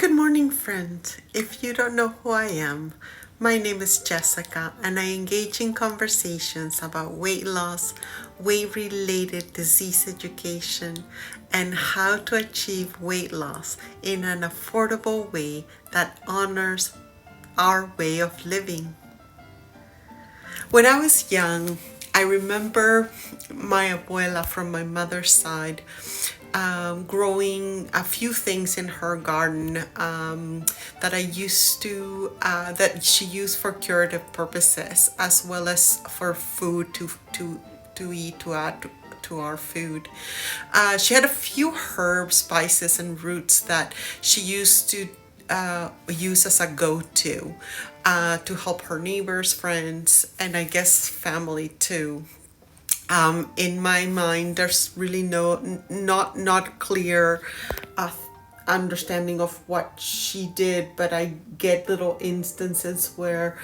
Good morning, friends. If you don't know who I am, my name is Jessica, and I engage in conversations about weight loss, weight related disease education, and how to achieve weight loss in an affordable way that honors our way of living. When I was young, I remember my abuela from my mother's side growing a few things in her garden that that she used for curative purposes as well as for food to eat to add to our food. She had a few herbs, spices, and roots that she used to use as a go-to to help her neighbors, friends, and I guess family too. In my mind, there's really not clear uh, understanding of what she did, but I get little instances where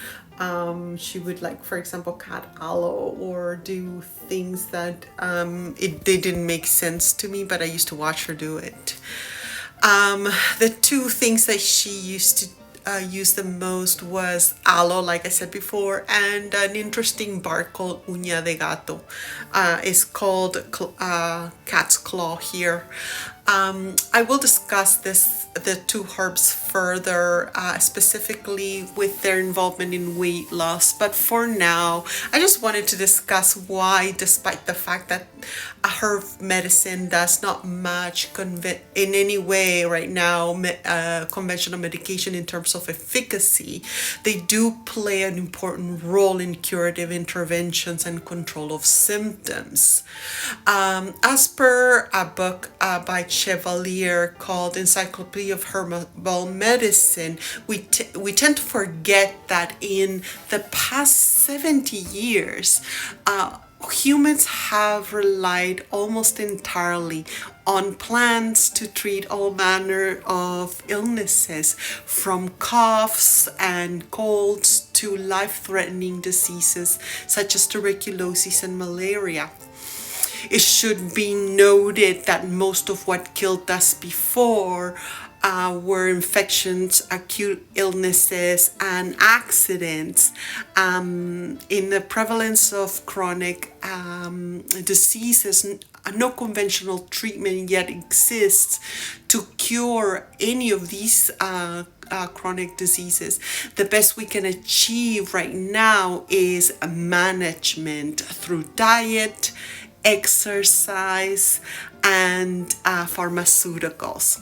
she would, like, for example, cut aloe or do things that they didn't make sense to me, but I used to watch her do it. The two things that she used to use the most was aloe, like I said before, and an interesting bark called uña de gato. It's called cat's claw here. I will discuss the two herbs further, specifically with their involvement in weight loss. But for now, I just wanted to discuss why, despite the fact that a herb medicine does not match in any way right now conventional medication in terms of efficacy, they do play an important role in curative interventions and control of symptoms. As per a book by Chevalier called Encyclopedia of Herbal Medicine, we tend to forget that in the past 70 years, humans have relied almost entirely on plants to treat all manner of illnesses, from coughs and colds to life-threatening diseases such as tuberculosis and malaria. It should be noted that most of what killed us before were infections, acute illnesses, and accidents. In the prevalence of chronic diseases, no conventional treatment yet exists to cure any of these chronic diseases. The best we can achieve right now is management through diet, exercise, and pharmaceuticals.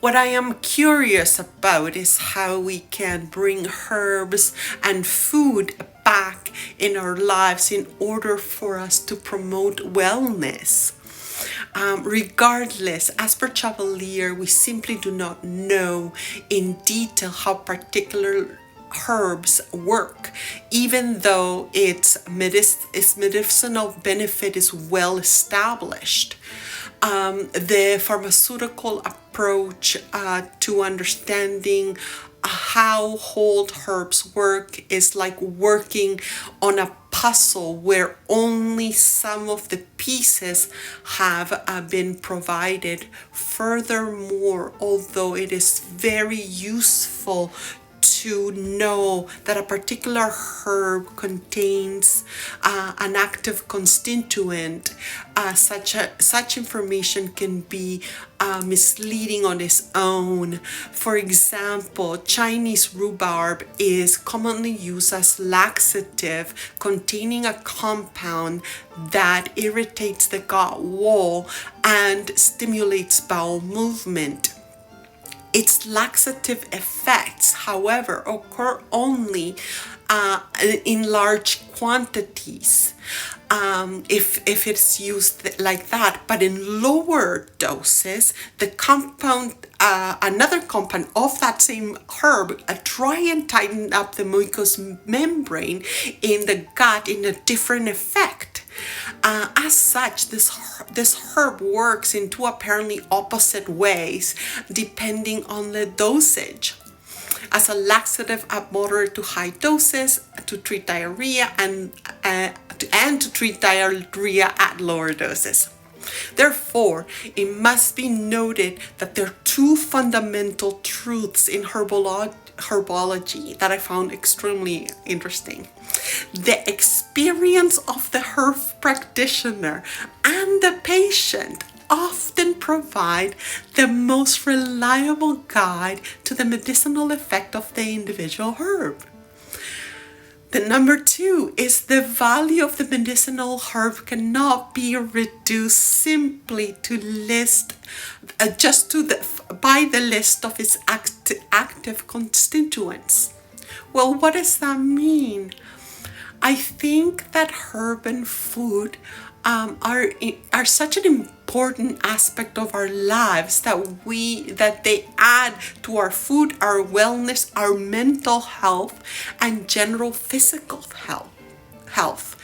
What I am curious about is how we can bring herbs and food back in our lives in order for us to promote wellness. Regardless, as per Chevalier, we simply do not know in detail how particular herbs work, even though its medicinal benefit is well established. The pharmaceutical approach to understanding how whole herbs work is like working on a puzzle where only some of the pieces have been provided. Furthermore, although it is very useful to know that a particular herb contains an active constituent, such information can be misleading on its own. For example, Chinese rhubarb is commonly used as laxative, containing a compound that irritates the gut wall and stimulates bowel movement. Its laxative effects, however, occur only in large quantities if it's used like that. But in lower doses, the compound, another compound of that same herb, try and tighten up the mucous membrane in the gut in a different effect. As such, this herb works in two apparently opposite ways depending on the dosage. As a laxative at moderate to high doses to treat diarrhea and to treat diarrhea at lower doses. Therefore, it must be noted that there are two fundamental truths in herbology that I found extremely interesting. The experience of the herb practitioner and the patient often provide the most reliable guide to the medicinal effect of the individual herb. The number two is the value of the medicinal herb cannot be reduced simply to list just to by the list of its active constituents. Well, what does that mean? I think that herb and food are such an important aspect of our lives that they add to our food, our wellness, our mental health, and general physical health.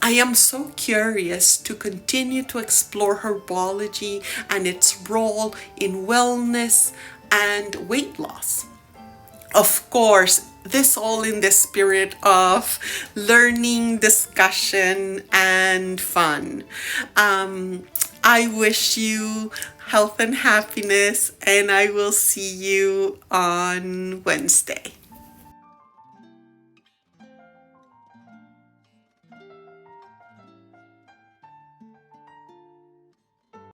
I am so curious to continue to explore herbology and its role in wellness and weight loss. Of course, this all in the spirit of learning, discussion, and fun. I wish you health and happiness, and I will see you on Wednesday.